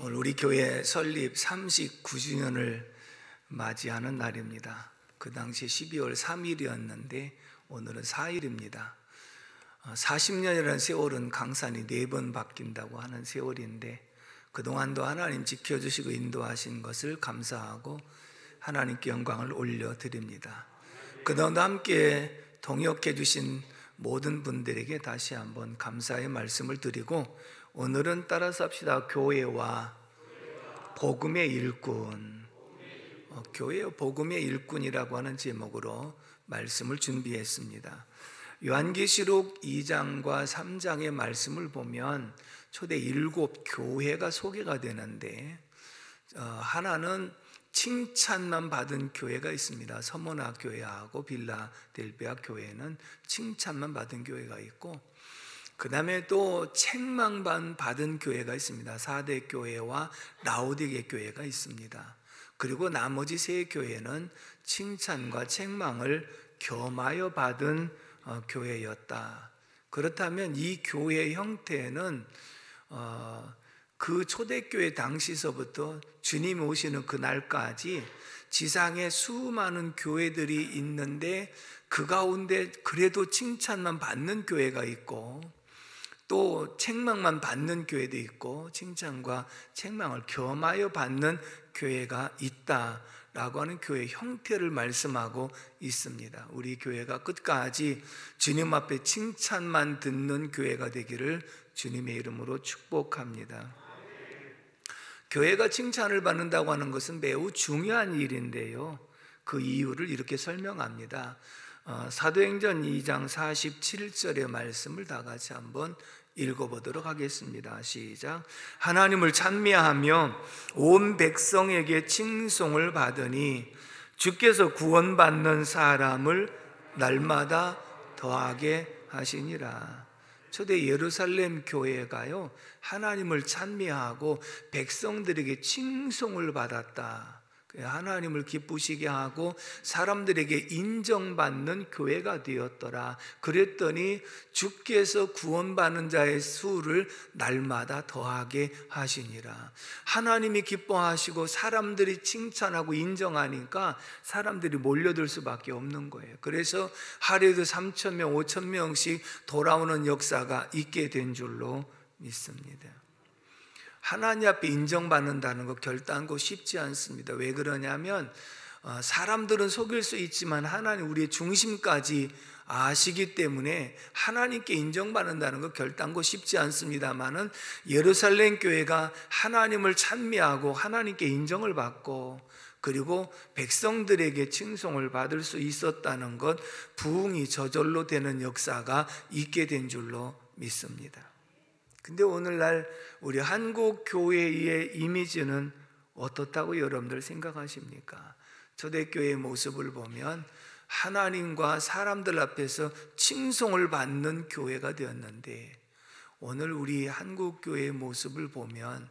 오늘 우리 교회 설립 39주년을 맞이하는 날입니다. 그 당시 12월 3일이었는데 오늘은 4일입니다. 40년이라는 세월은 강산이 4번 바뀐다고 하는 세월인데 그동안도 하나님 지켜주시고 인도하신 것을 감사하고 하나님께 영광을 올려드립니다. 그동안도 함께 동역해 주신 모든 분들에게 다시 한번 감사의 말씀을 드리고, 오늘은 따라서 합시다. 교회와 복음의 일꾼, 교회와 복음의 일꾼이라고 하는 제목으로 말씀을 준비했습니다. 요한계시록 2장과 3장의 말씀을 보면 초대 7교회가 소개가 되는데, 하나는 칭찬만 받은 교회가 있습니다. 서머나 교회하고 빌라델비아 교회는 칭찬만 받은 교회가 있고, 그 다음에 또 책망만 받은 교회가 있습니다. 사대 교회와 라오디게 교회가 있습니다. 그리고 나머지 3교회는 칭찬과 책망을 겸하여 받은 교회였다. 그렇다면 이 교회의 형태는 그 초대교회 당시서부터 주님 오시는 그날까지 지상에 수많은 교회들이 있는데 그 가운데 그래도 칭찬만 받는 교회가 있고, 또 책망만 받는 교회도 있고, 칭찬과 책망을 겸하여 받는 교회가 있다라고 하는 교회 형태를 말씀하고 있습니다. 우리 교회가 끝까지 주님 앞에 칭찬만 듣는 교회가 되기를 주님의 이름으로 축복합니다. 교회가 칭찬을 받는다고 하는 것은 매우 중요한 일인데요, 그 이유를 이렇게 설명합니다. 사도행전 2장 47절의 말씀을 다 같이 한번 읽어보도록 하겠습니다. 시작. 하나님을 찬미하며 온 백성에게 칭송을 받으니 주께서 구원받는 사람을 날마다 더하게 하시니라. 초대 예루살렘 교회가요, 하나님을 찬미하고 백성들에게 칭송을 받았다. 하나님을 기쁘시게 하고 사람들에게 인정받는 교회가 되었더라. 그랬더니 주께서 구원받는 자의 수를 날마다 더하게 하시니라. 하나님이 기뻐하시고 사람들이 칭찬하고 인정하니까 사람들이 몰려들 수밖에 없는 거예요. 그래서 하루에도 3,000명, 5,000명씩 돌아오는 역사가 있게 된 줄로 믿습니다. 하나님 앞에 인정받는다는 거 결단코 쉽지 않습니다. 왜 그러냐면 사람들은 속일 수 있지만 하나님 우리의 중심까지 아시기 때문에 하나님께 인정받는다는 거 결단코 쉽지 않습니다만은, 예루살렘 교회가 하나님을 찬미하고 하나님께 인정을 받고 그리고 백성들에게 칭송을 받을 수 있었다는 것, 부흥이 저절로 되는 역사가 있게 된 줄로 믿습니다. 근데 오늘날 우리 한국 교회의 이미지는 어떻다고 여러분들 생각하십니까? 초대교회의 모습을 보면 하나님과 사람들 앞에서 칭송을 받는 교회가 되었는데, 오늘 우리 한국 교회의 모습을 보면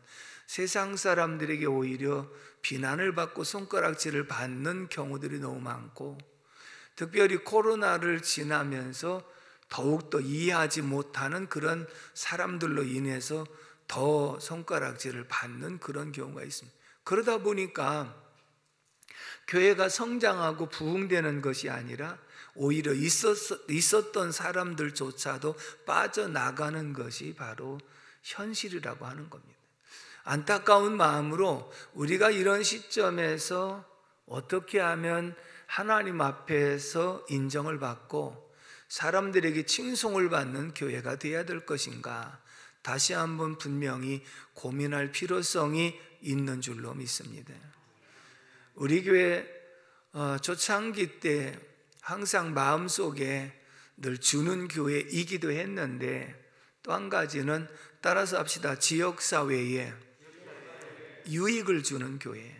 세상 사람들에게 오히려 비난을 받고 손가락질을 받는 경우들이 너무 많고, 특별히 코로나를 지나면서 더욱더 이해하지 못하는 그런 사람들로 인해서 더 손가락질을 받는 그런 경우가 있습니다. 그러다 보니까 교회가 성장하고 부흥되는 것이 아니라 오히려 있었던 사람들조차도 빠져나가는 것이 바로 현실이라고 하는 겁니다. 안타까운 마음으로 우리가 이런 시점에서 어떻게 하면 하나님 앞에서 인정을 받고 사람들에게 칭송을 받는 교회가 되어야 될 것인가, 다시 한번 분명히 고민할 필요성이 있는 줄로 믿습니다. 우리 교회 초창기 때 항상 마음속에 늘 주는 교회이기도 했는데, 또 한 가지는 따라서 합시다. 지역사회에 유익을 주는 교회.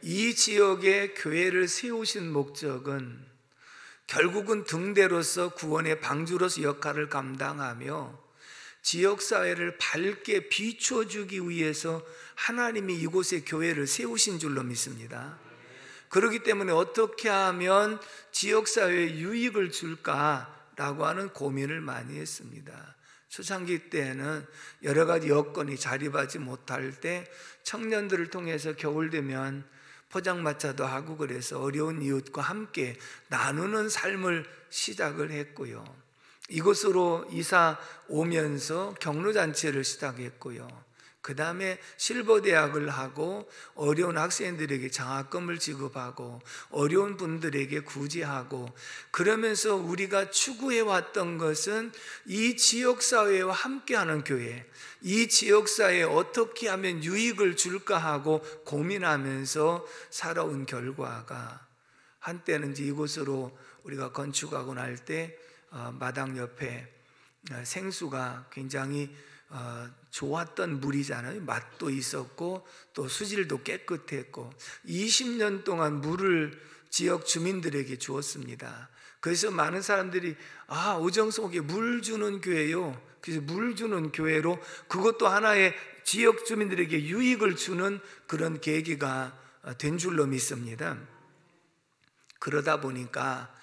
이 지역에 교회를 세우신 목적은 결국은 등대로서 구원의 방주로서 역할을 감당하며 지역사회를 밝게 비춰주기 위해서 하나님이 이곳에 교회를 세우신 줄로 믿습니다. 그렇기 때문에 어떻게 하면 지역사회에 유익을 줄까라고 하는 고민을 많이 했습니다. 초창기 때에는 여러 가지 여건이 자립하지 못할 때 청년들을 통해서 겨울 되면 포장마차도 하고 그래서 어려운 이웃과 함께 나누는 삶을 시작을 했고요. 이곳으로 이사 오면서 격려잔치를 시작했고요. 그 다음에 실버대학을 하고 어려운 학생들에게 장학금을 지급하고 어려운 분들에게 구제하고, 그러면서 우리가 추구해왔던 것은 이 지역사회와 함께하는 교회, 이 지역사회에 어떻게 하면 유익을 줄까 하고 고민하면서 살아온 결과가, 한때는 이제 이곳으로 우리가 건축하고 날 때 마당 옆에 생수가 굉장히 좋았던 물이잖아요. 맛도 있었고 또 수질도 깨끗했고 20년 동안 물을 지역 주민들에게 주었습니다. 그래서 많은 사람들이 오정성옥에 물 주는 교회요, 그래서 물 주는 교회로, 그것도 하나의 지역 주민들에게 유익을 주는 그런 계기가 된 줄로 믿습니다. 그러다 보니까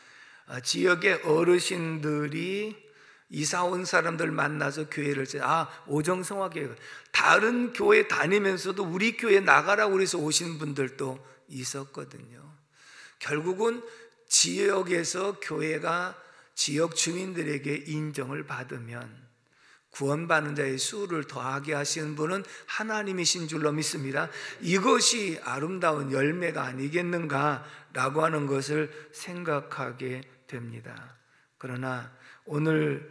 지역의 어르신들이 이사 온 사람들 만나서 교회를 오정성화교회, 다른 교회 다니면서도 우리 교회 나가라고 그래서 오신 분들도 있었거든요. 결국은 지역에서 교회가 지역 주민들에게 인정을 받으면 구원받는 자의 수를 더하게 하시는 분은 하나님이신 줄로 믿습니다. 이것이 아름다운 열매가 아니겠는가라고 하는 것을 생각하게 됩니다. 그러나 오늘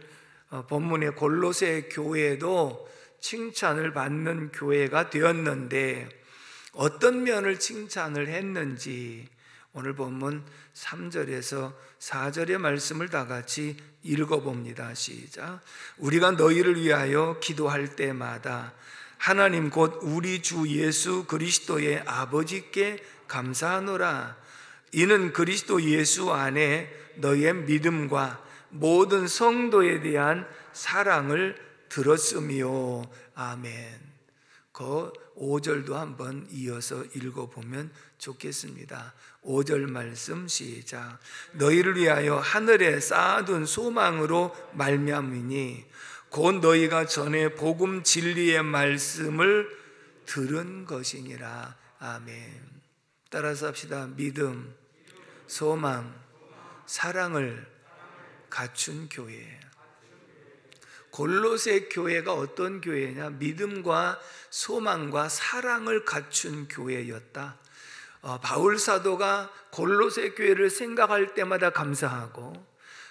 본문의 골로새 교회도 칭찬을 받는 교회가 되었는데 어떤 면을 칭찬을 했는지 오늘 본문 3절에서 4절의 말씀을 다 같이 읽어봅니다. 시작. 우리가 너희를 위하여 기도할 때마다 하나님 곧 우리 주 예수 그리스도의 아버지께 감사하노라. 이는 그리스도 예수 안에 너희의 믿음과 모든 성도에 대한 사랑을 들었으며. 아멘. 그 5절도 한번 이어서 읽어보면 좋겠습니다. 5절 말씀 시작. 너희를 위하여 하늘에 쌓아둔 소망으로 말미암으니 곧 너희가 전에 복음 진리의 말씀을 들은 것이니라. 아멘. 따라서 합시다. 믿음, 소망, 사랑을 갖춘 교회. 골로새 교회가 어떤 교회냐? 믿음과 소망과 사랑을 갖춘 교회였다. 바울 사도가 골로새 교회를 생각할 때마다 감사하고,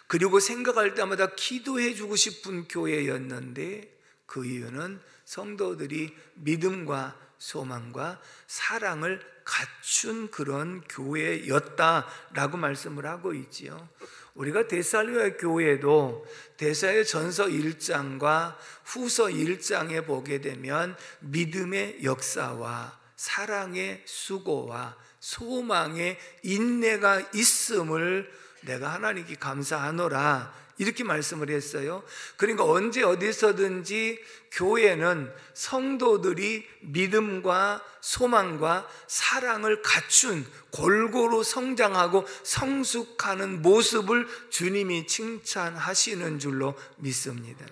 그리고 생각할 때마다 기도해 주고 싶은 교회였는데, 그 이유는 성도들이 믿음과 소망과 사랑을 갖춘 그런 교회였다라고 말씀을 하고 있지요. 우리가 데살로니가 교회도 데살로전서 1장과 후서 1장에 보게 되면 믿음의 역사와 사랑의 수고와 소망의 인내가 있음을 내가 하나님께 감사하노라, 이렇게 말씀을 했어요. 그러니까 언제 어디서든지 교회는 성도들이 믿음과 소망과 사랑을 갖춘 골고루 성장하고 성숙하는 모습을 주님이 칭찬하시는 줄로 믿습니다.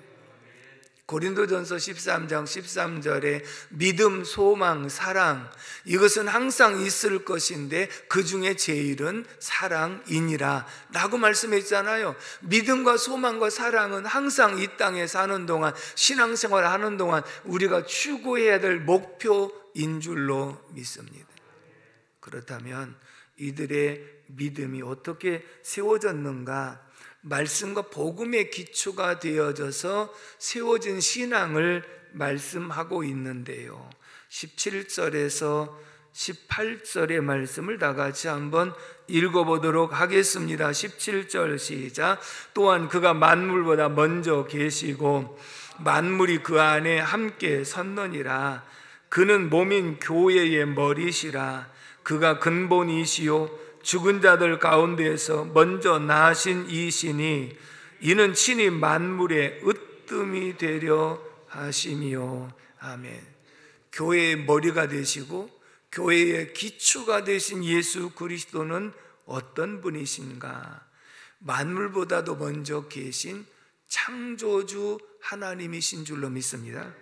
고린도전서 13장 13절에 믿음, 소망, 사랑, 이것은 항상 있을 것인데 그 중에 제일은 사랑이니라 라고 말씀했잖아요. 믿음과 소망과 사랑은 항상 이 땅에 사는 동안, 신앙생활을 하는 동안 우리가 추구해야 될 목표인 줄로 믿습니다. 그렇다면 이들의 믿음이 어떻게 세워졌는가? 말씀과 복음의 기초가 되어져서 세워진 신앙을 말씀하고 있는데요, 17절에서 18절의 말씀을 다 같이 한번 읽어보도록 하겠습니다. 17절 시작. 또한 그가 만물보다 먼저 계시고 만물이 그 안에 함께 섰느니라. 그는 몸인 교회의 머리시라. 그가 근본이시요 죽은 자들 가운데에서 먼저 나신 이시니 이는 친히 만물의 으뜸이 되려 하심이요. 아멘. 교회의 머리가 되시고 교회의 기초가 되신 예수 그리스도는 어떤 분이신가? 만물보다도 먼저 계신 창조주 하나님이신 줄로 믿습니다.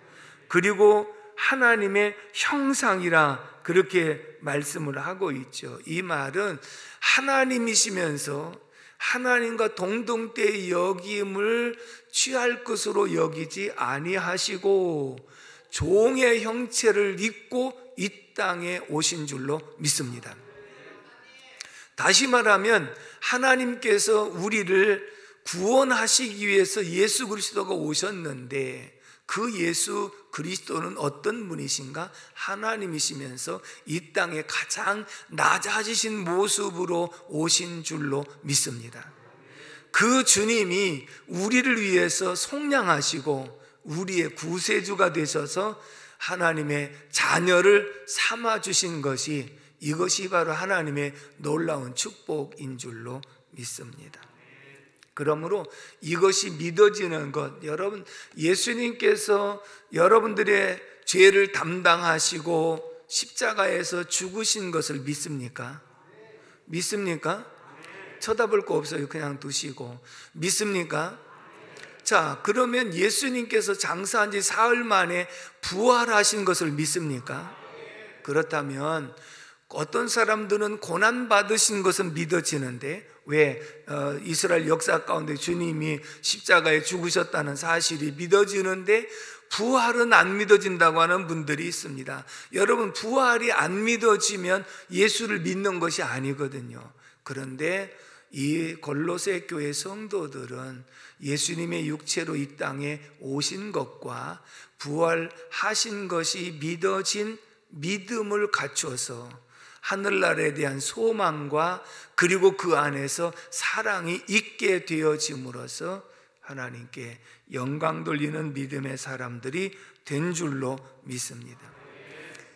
그리고 하나님의 형상이라 그렇게 말씀을 하고 있죠. 이 말은 하나님이시면서 하나님과 동등대의 여김을 취할 것으로 여기지 아니하시고 종의 형체를 입고 이 땅에 오신 줄로 믿습니다. 다시 말하면 하나님께서 우리를 구원하시기 위해서 예수 그리스도가 오셨는데, 그 예수 그리스도는 어떤 분이신가? 하나님이시면서 이 땅에 가장 낮아지신 모습으로 오신 줄로 믿습니다. 그 주님이 우리를 위해서 속량하시고 우리의 구세주가 되셔서 하나님의 자녀를 삼아주신 것이, 이것이 바로 하나님의 놀라운 축복인 줄로 믿습니다. 그러므로 이것이 믿어지는 것, 여러분, 예수님께서 여러분들의 죄를 담당하시고 십자가에서 죽으신 것을 믿습니까? 믿습니까? 쳐다볼 거 없어요. 그냥 두시고. 믿습니까? 자, 그러면 예수님께서 장사한 지 사흘 만에 부활하신 것을 믿습니까? 그렇다면 어떤 사람들은 고난받으신 것은 믿어지는데, 왜 이스라엘 역사 가운데 주님이 십자가에 죽으셨다는 사실이 믿어지는데 부활은 안 믿어진다고 하는 분들이 있습니다. 여러분, 부활이 안 믿어지면 예수를 믿는 것이 아니거든요. 그런데 이 골로새 교회 성도들은 예수님의 육체로 이 땅에 오신 것과 부활하신 것이 믿어진 믿음을 갖춰서 하늘나라에 대한 소망과 그리고 그 안에서 사랑이 있게 되어짐으로써 하나님께 영광 돌리는 믿음의 사람들이 된 줄로 믿습니다.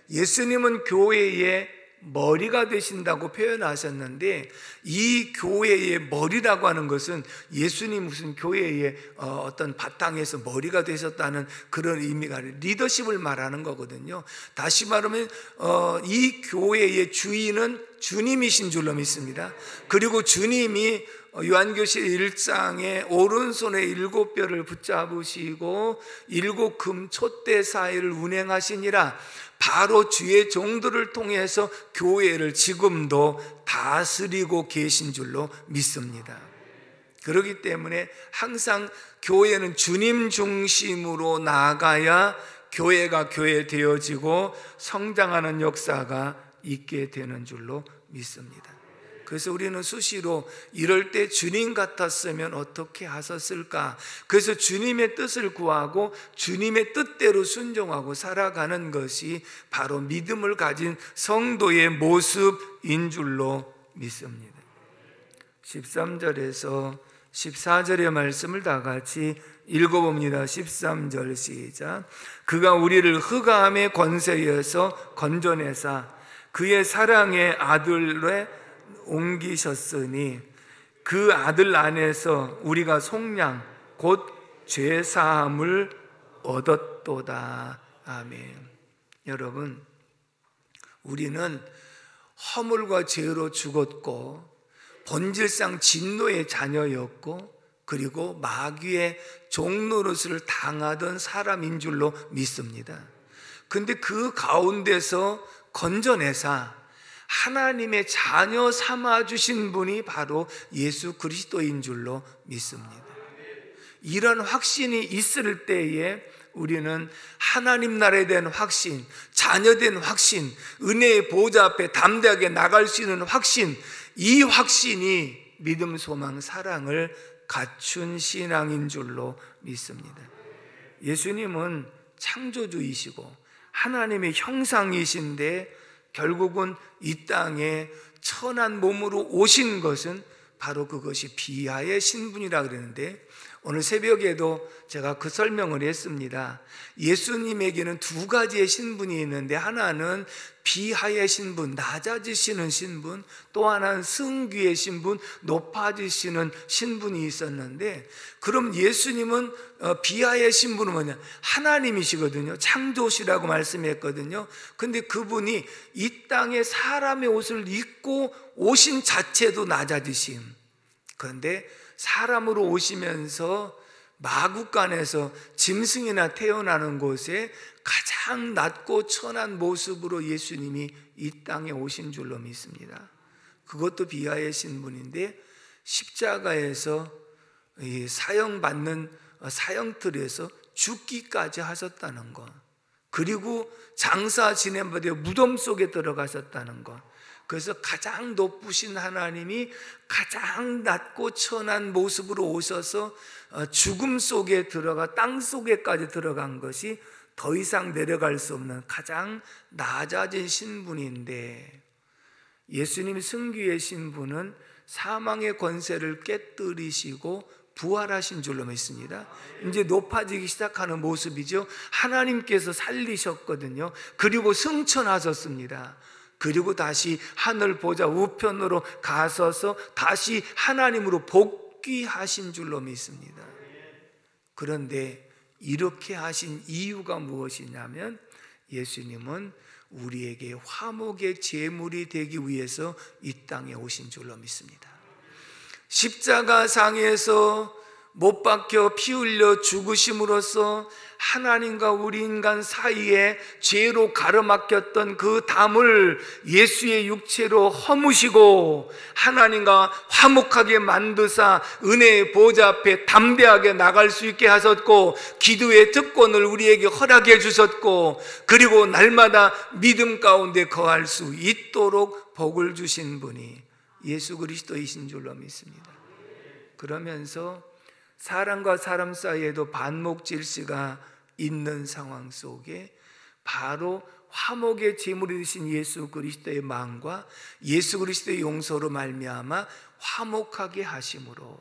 예수님은 교회의 머리가 되신다고 표현하셨는데, 이 교회의 머리라고 하는 것은 예수님 무슨 교회의 어떤 바탕에서 머리가 되셨다는 그런 의미가 아니라 리더십을 말하는 거거든요. 다시 말하면 이 교회의 주인은 주님이신 줄로 믿습니다. 그리고 주님이 요한계시록 1장에 오른손에 7뼈를 붙잡으시고 7금 촛대 사이를 운행하시니라, 바로 주의 종들을 통해서 교회를 지금도 다스리고 계신 줄로 믿습니다. 그렇기 때문에 항상 교회는 주님 중심으로 나아가야 교회가 교회 되어지고 성장하는 역사가 있게 되는 줄로 믿습니다. 그래서 우리는 수시로 이럴 때 주님 같았으면 어떻게 하셨을까? 그래서 주님의 뜻을 구하고 주님의 뜻대로 순종하고 살아가는 것이 바로 믿음을 가진 성도의 모습인 줄로 믿습니다. 13절에서 14절의 말씀을 다 같이 읽어봅니다. 13절 시작. 그가 우리를 흑암의 권세에서 건져내사 그의 사랑의 아들에 옮기셨으니 그 아들 안에서 우리가 속량 곧 죄사함을 얻었도다. 아멘. 여러분, 우리는 허물과 죄로 죽었고 본질상 진노의 자녀였고 그리고 마귀의 종노릇을 당하던 사람인 줄로 믿습니다. 근데 그 가운데서 건져내사 하나님의 자녀 삼아주신 분이 바로 예수 그리스도인 줄로 믿습니다. 이런 확신이 있을 때에 우리는 하나님 나라에 대한 확신, 자녀된 확신, 은혜의 보좌 앞에 담대하게 나갈 수 있는 확신, 이 확신이 믿음, 소망, 사랑을 갖춘 신앙인 줄로 믿습니다. 예수님은 창조주이시고 하나님의 형상이신데 결국은 이 땅에 천한 몸으로 오신 것은 바로 그것이 비하의 신분이라 그러는데, 오늘 새벽에도 제가 그 설명을 했습니다. 예수님에게는 두 가지의 신분이 있는데, 하나는 비하의 신분, 낮아지시는 신분, 또 하나는 승귀의 신분, 높아지시는 신분이 있었는데, 그럼 예수님은 비하의 신분은 뭐냐? 하나님이시거든요. 창조시라고 말씀했거든요. 근데 그분이 이 땅에 사람의 옷을 입고 오신 자체도 낮아지심. 그런데 사람으로 오시면서 마구간에서 짐승이나 태어나는 곳에 가장 낮고 천한 모습으로 예수님이 이 땅에 오신 줄로 믿습니다. 그것도 비하의 신분인데 십자가에서 사형받는 사형틀에서 죽기까지 하셨다는 것, 그리고 장사 지낸바되 무덤 속에 들어가셨다는 것, 그래서 가장 높으신 하나님이 가장 낮고 천한 모습으로 오셔서 죽음 속에 들어가 땅 속에까지 들어간 것이 더 이상 내려갈 수 없는 가장 낮아진 신분인데, 예수님 승귀의 신분은 사망의 권세를 깨뜨리시고 부활하신 줄로 믿습니다. 이제 높아지기 시작하는 모습이죠. 하나님께서 살리셨거든요. 그리고 승천하셨습니다. 그리고 다시 하늘 보좌 우편으로 가셔서 다시 하나님으로 복귀하신 줄로 믿습니다. 그런데 이렇게 하신 이유가 무엇이냐면, 예수님은 우리에게 화목의 제물이 되기 위해서 이 땅에 오신 줄로 믿습니다. 십자가상에서 못 박혀 피 흘려 죽으심으로써 하나님과 우리 인간 사이에 죄로 가로막혔던 그 담을 예수의 육체로 허무시고 하나님과 화목하게 만드사 은혜의 보좌 앞에 담대하게 나갈 수 있게 하셨고, 기도의 특권을 우리에게 허락해 주셨고, 그리고 날마다 믿음 가운데 거할 수 있도록 복을 주신 분이 예수 그리스도이신 줄로 믿습니다. 그러면서 사람과 사람 사이에도 반목 질서가 있는 상황 속에 바로 화목의 제물이 되신 예수 그리스도의 마음과 예수 그리스도의 용서로 말미암아 화목하게 하심으로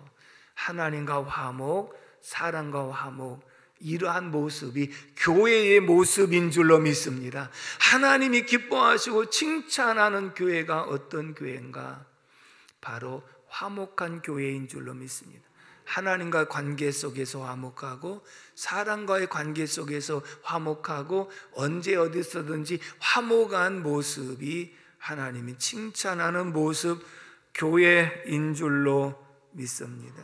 하나님과 화목, 사람과 화목, 이러한 모습이 교회의 모습인 줄로 믿습니다. 하나님이 기뻐하시고 칭찬하는 교회가 어떤 교회인가? 바로 화목한 교회인 줄로 믿습니다. 하나님과 관계 속에서 화목하고 사람과의 관계 속에서 화목하고 언제 어디서든지 화목한 모습이 하나님이 칭찬하는 모습, 교회인 줄로 믿습니다.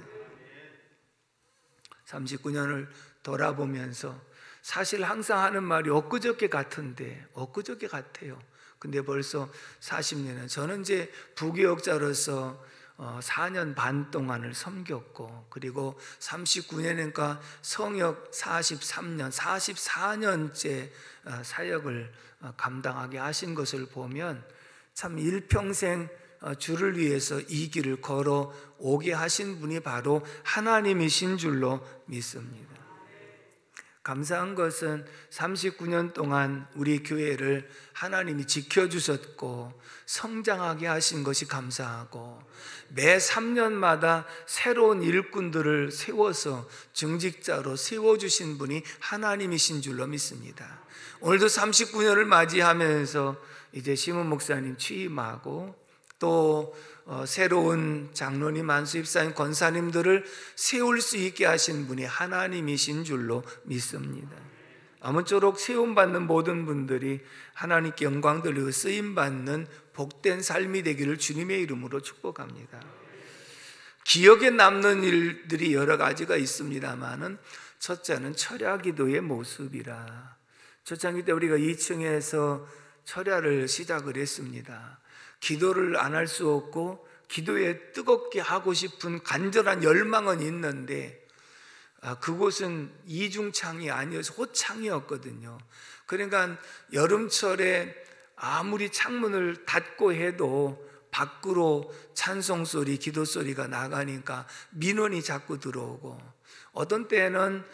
39년을 돌아보면서 사실 항상 하는 말이 엊그저께 같은데, 엊그저께 같아요. 근데 벌써 40년은, 저는 이제 부교역자로서 4년 반 동안을 섬겼고, 그리고 39년이니까 성역 43년, 44년째 사역을 감당하게 하신 것을 보면 참 일평생 주를 위해서 이 길을 걸어오게 하신 분이 바로 하나님이신 줄로 믿습니다. 감사한 것은 39년 동안 우리 교회를 하나님이 지켜주셨고 성장하게 하신 것이 감사하고, 매 3년마다 새로운 일꾼들을 세워서 증직자로 세워주신 분이 하나님이신 줄로 믿습니다. 오늘도 39년을 맞이하면서 이제 심은 목사님 취임하고 또 새로운 장로님, 안수집사님, 권사님들을 세울 수 있게 하신 분이 하나님이신 줄로 믿습니다. 아무쪼록 세움받는 모든 분들이 하나님께 영광 돌리고 쓰임받는 복된 삶이 되기를 주님의 이름으로 축복합니다. 기억에 남는 일들이 여러 가지가 있습니다만은 첫째는 철야기도의 모습이라. 초창기 때 우리가 2층에서 철야를 시작을 했습니다. 기도를 안 할 수 없고 기도에 뜨겁게 하고 싶은 간절한 열망은 있는데 그곳은 이중창이 아니어서 호창이었거든요. 그러니까 여름철에 아무리 창문을 닫고 해도 밖으로 찬송소리, 기도소리가 나가니까 민원이 자꾸 들어오고, 어떤 때는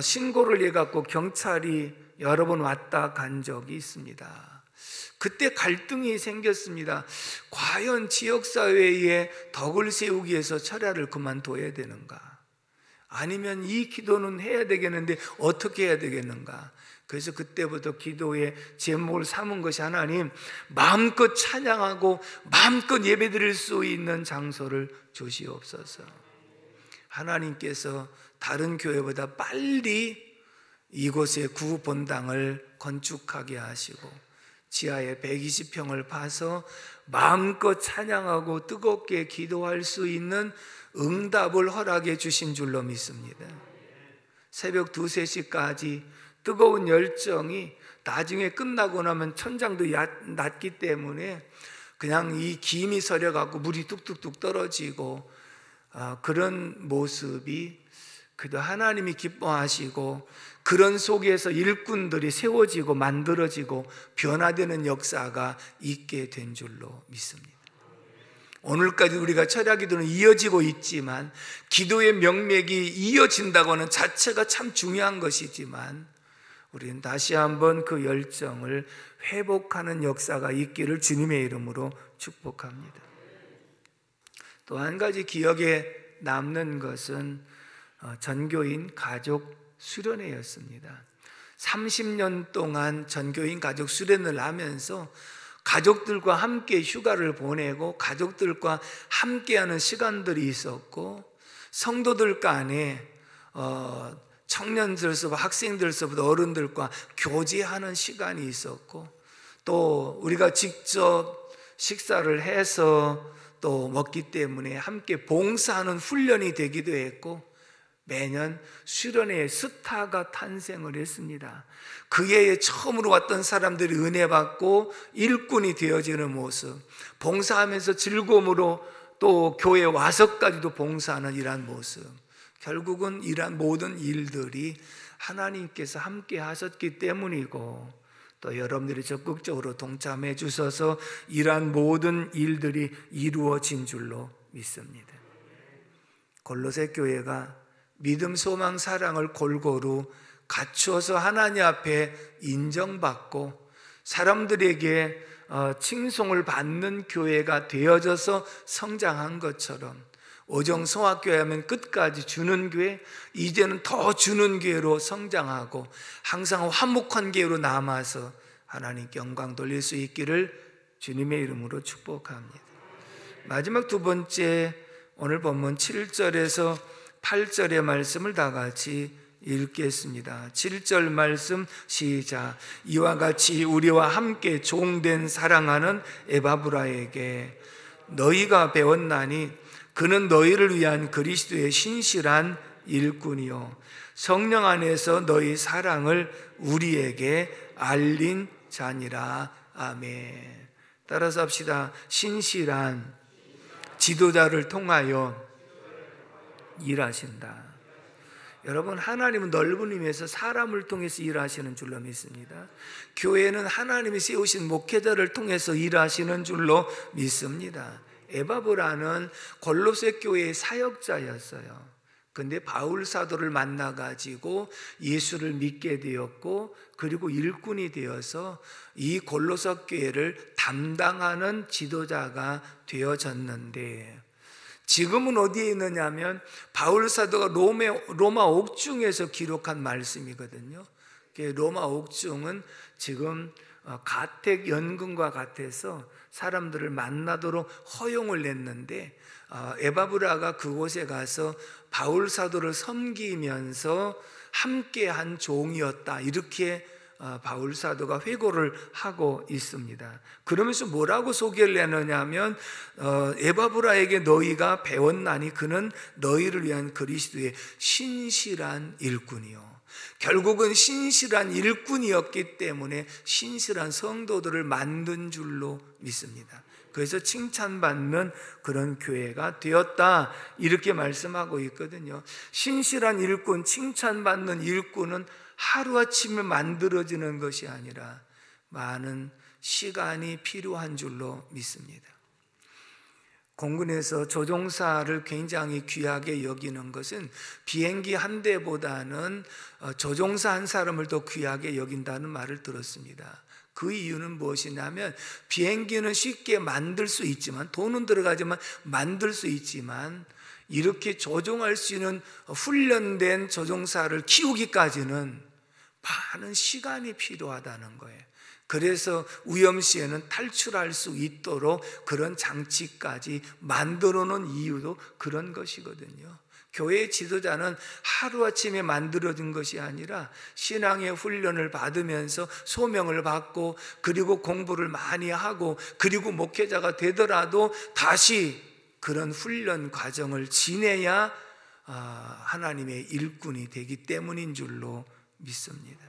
신고를 해갖고 경찰이 여러 번 왔다 간 적이 있습니다. 그때 갈등이 생겼습니다. 과연 지역사회에 덕을 세우기 위해서 철야를 그만둬야 되는가? 아니면 이 기도는 해야 되겠는데 어떻게 해야 되겠는가? 그래서 그때부터 기도의 제목을 삼은 것이, 하나님 마음껏 찬양하고 마음껏 예배드릴 수 있는 장소를 주시옵소서. 하나님께서 다른 교회보다 빨리 이곳에 구본당을 건축하게 하시고 지하에 120평을 파서 마음껏 찬양하고 뜨겁게 기도할 수 있는 응답을 허락해 주신 줄로 믿습니다. 새벽 2, 3시까지 뜨거운 열정이 나중에 끝나고 나면 천장도 낮기 때문에 그냥 이 김이 서려갖고 물이 뚝뚝뚝 떨어지고 그런 모습이 그래도 하나님이 기뻐하시고 그런 속에서 일꾼들이 세워지고 만들어지고 변화되는 역사가 있게 된 줄로 믿습니다. 오늘까지 우리가 철야기도는 이어지고 있지만 기도의 명맥이 이어진다고 하는 자체가 참 중요한 것이지만 우리는 다시 한번 그 열정을 회복하는 역사가 있기를 주님의 이름으로 축복합니다. 또 한 가지 기억에 남는 것은 전교인 가족 수련회였습니다. 30년 동안 전교인 가족 수련을 하면서 가족들과 함께 휴가를 보내고 가족들과 함께하는 시간들이 있었고 성도들 간에 청년들서부터 학생들서부터 어른들과 교제하는 시간이 있었고 또 우리가 직접 식사를 해서 또 먹기 때문에 함께 봉사하는 훈련이 되기도 했고 매년 수련회에 스타가 탄생을 했습니다. 그 해에 처음으로 왔던 사람들이 은혜 받고 일꾼이 되어지는 모습, 봉사하면서 즐거움으로 또 교회에 와서까지도 봉사하는 이러한 모습, 결국은 이러한 모든 일들이 하나님께서 함께 하셨기 때문이고 또 여러분들이 적극적으로 동참해 주셔서 이러한 모든 일들이 이루어진 줄로 믿습니다. 골로새 교회가 믿음, 소망, 사랑을 골고루 갖추어서 하나님 앞에 인정받고 사람들에게 칭송을 받는 교회가 되어져서 성장한 것처럼 오정성학교회 하면 끝까지 주는 교회, 이제는 더 주는 교회로 성장하고 항상 화목한 교회로 남아서 하나님께 영광 돌릴 수 있기를 주님의 이름으로 축복합니다. 마지막 두 번째, 오늘 본문 7절에서 8절의 말씀을 다 같이 읽겠습니다. 7절 말씀 시작. 이와 같이 우리와 함께 종된 사랑하는 에바브라에게 너희가 배웠나니 그는 너희를 위한 그리스도의 신실한 일꾼이요 성령 안에서 너희 사랑을 우리에게 알린 자니라. 아멘. 따라서 합시다. 신실한 지도자를 통하여 일하신다. 여러분, 하나님은 넓은 의미에서 사람을 통해서 일하시는 줄로 믿습니다. 교회는 하나님이 세우신 목회자를 통해서 일하시는 줄로 믿습니다. 에바브라는 골로새 교회의 사역자였어요. 근데 바울 사도를 만나가지고 예수를 믿게 되었고 그리고 일꾼이 되어서 이 골로새 교회를 담당하는 지도자가 되어졌는데 지금은 어디에 있느냐면 바울 사도가 로마 옥중에서 기록한 말씀이거든요. 로마 옥중은 지금 가택 연금과 같아서 사람들을 만나도록 허용을 냈는데 에바브라가 그곳에 가서 바울 사도를 섬기면서 함께한 종이었다, 이렇게 바울 사도가 회고를 하고 있습니다. 그러면서 뭐라고 소개를 하느냐면 에바브라에게 너희가 배웠나니 그는 너희를 위한 그리스도의 신실한 일꾼이요. 결국은 신실한 일꾼이었기 때문에 신실한 성도들을 만든 줄로 믿습니다. 그래서 칭찬받는 그런 교회가 되었다, 이렇게 말씀하고 있거든요. 신실한 일꾼, 칭찬받는 일꾼은 하루아침에 만들어지는 것이 아니라 많은 시간이 필요한 줄로 믿습니다. 공군에서 조종사를 굉장히 귀하게 여기는 것은 비행기 한 대보다는 조종사 한 사람을 더 귀하게 여긴다는 말을 들었습니다. 그 이유는 무엇이냐면 비행기는 쉽게 만들 수 있지만, 돈은 들어가지만 만들 수 있지만 이렇게 조종할 수 있는 훈련된 조종사를 키우기까지는 많은 시간이 필요하다는 거예요. 그래서 위험시에는 탈출할 수 있도록 그런 장치까지 만들어 놓은 이유도 그런 것이거든요. 교회의 지도자는 하루아침에 만들어진 것이 아니라 신앙의 훈련을 받으면서 소명을 받고 그리고 공부를 많이 하고 그리고 목회자가 되더라도 다시 그런 훈련 과정을 지내야 하나님의 일꾼이 되기 때문인 줄로 믿습니다.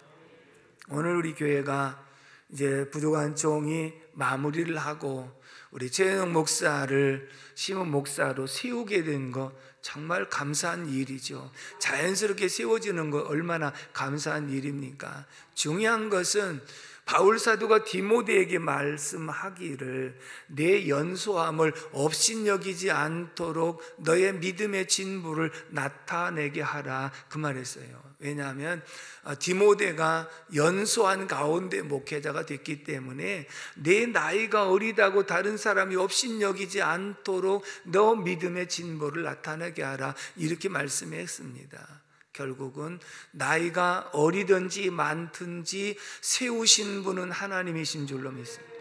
오늘 우리 교회가 이제 부족한 종이 마무리를 하고 우리 최현영 목사를 심은 목사로 세우게 된 거 정말 감사한 일이죠. 자연스럽게 세워지는 거 얼마나 감사한 일입니까? 중요한 것은 바울 사도가 디모데에게 말씀하기를 내 연소함을 업신여기지 않도록 너의 믿음의 진보를 나타내게 하라, 그 말했어요. 왜냐하면 디모데가 연소한 가운데 목회자가 됐기 때문에 내 나이가 어리다고 다른 사람이 업신여기지 않도록 너 믿음의 진보를 나타내게 하라, 이렇게 말씀했습니다. 결국은 나이가 어리든지 많든지 세우신 분은 하나님이신 줄로 믿습니다.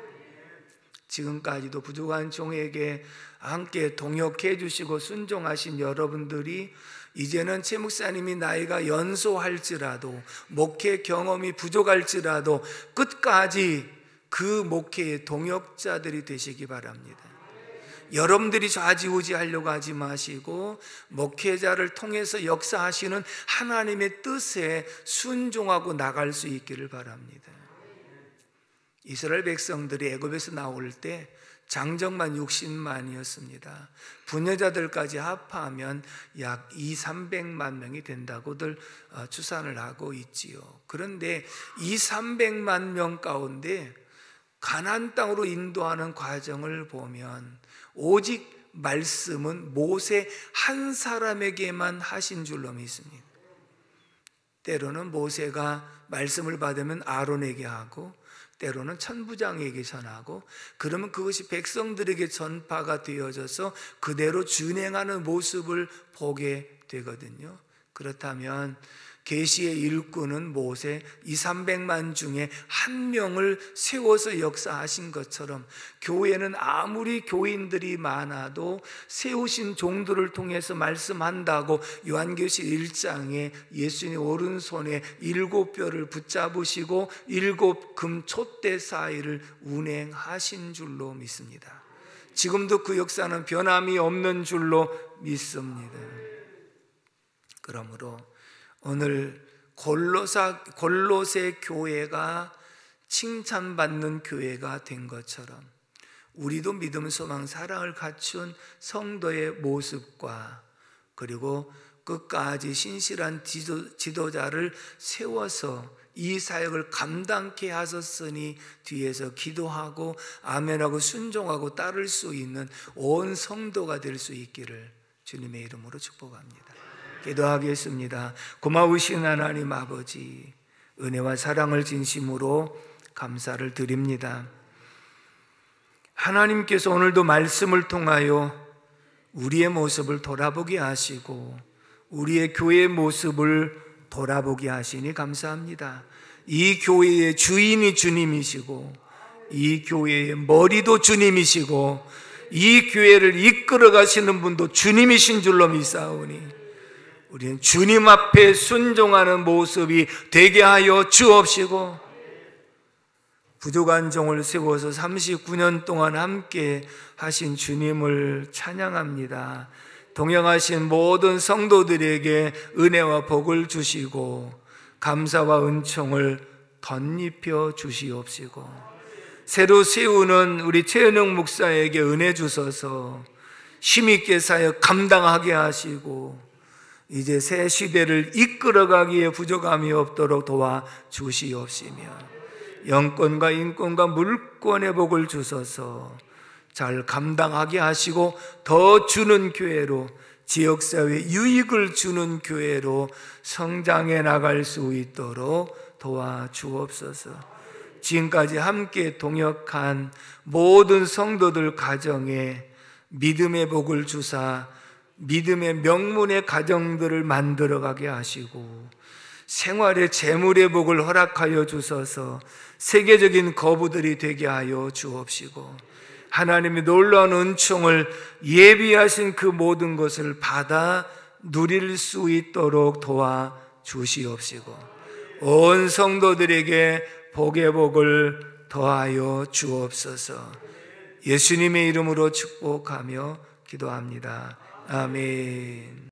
지금까지도 부족한 종에게 함께 동역해 주시고 순종하신 여러분들이 이제는 최 목사님이 나이가 연소할지라도 목회 경험이 부족할지라도 끝까지 그 목회의 동역자들이 되시기 바랍니다. 여러분들이 좌지우지하려고 하지 마시고 목회자를 통해서 역사하시는 하나님의 뜻에 순종하고 나갈 수 있기를 바랍니다. 이스라엘 백성들이 애굽에서 나올 때 장정만 60만이었습니다. 부녀자들까지 합하면 약 200~300만 명이 된다고들 추산을 하고 있지요. 그런데 200~300만 명 가운데 가나안 땅으로 인도하는 과정을 보면 오직 말씀은 모세 한 사람에게만 하신 줄로 믿습니다. 때로는 모세가 말씀을 받으면 아론에게 하고 때로는 천부장에게 전하고, 그러면 그것이 백성들에게 전파가 되어져서 그대로 준행하는 모습을 보게 되거든요. 그렇다면 계시의 일꾼은 모세 200~300만 중에 한 명을 세워서 역사하신 것처럼 교회는 아무리 교인들이 많아도 세우신 종들을 통해서 말씀한다고 요한계시록 1장에 예수님 오른손에 7뼈를 붙잡으시고 7금 촛대 사이를 운행하신 줄로 믿습니다. 지금도 그 역사는 변함이 없는 줄로 믿습니다. 그러므로 오늘 골로새 교회가 칭찬받는 교회가 된 것처럼 우리도 믿음, 소망, 사랑을 갖춘 성도의 모습과 그리고 끝까지 신실한 지도자를 세워서 이 사역을 감당케 하셨으니 뒤에서 기도하고 아멘하고 순종하고 따를 수 있는 온 성도가 될 수 있기를 주님의 이름으로 축복합니다. 기도하겠습니다. 고마우신 하나님 아버지, 은혜와 사랑을 진심으로 감사를 드립니다. 하나님께서 오늘도 말씀을 통하여 우리의 모습을 돌아보게 하시고 우리의 교회의 모습을 돌아보게 하시니 감사합니다. 이 교회의 주인이 주님이시고 이 교회의 머리도 주님이시고 이 교회를 이끌어 가시는 분도 주님이신 줄로 믿사오니 우리는 주님 앞에 순종하는 모습이 되게 하여 주옵시고 부족한 종을 세워서 39년 동안 함께 하신 주님을 찬양합니다. 동행하신 모든 성도들에게 은혜와 복을 주시고 감사와 은총을 덧입혀 주시옵시고 새로 세우는 우리 최은영 목사에게 은혜 주셔서 힘있게 사역 감당하게 하시고 이제 새 시대를 이끌어가기에 부족함이 없도록 도와주시옵시며 영권과 인권과 물권의 복을 주셔서 잘 감당하게 하시고 더 주는 교회로 지역사회 유익을 주는 교회로 성장해 나갈 수 있도록 도와주옵소서. 지금까지 함께 동역한 모든 성도들 가정에 믿음의 복을 주사 믿음의 명문의 가정들을 만들어가게 하시고 생활의 재물의 복을 허락하여 주셔서 세계적인 거부들이 되게 하여 주옵시고 하나님의 놀라운 은총을 예비하신 그 모든 것을 받아 누릴 수 있도록 도와주시옵시고 온 성도들에게 복의 복을 더하여 주옵소서. 예수님의 이름으로 축복하며 기도합니다. 아멘.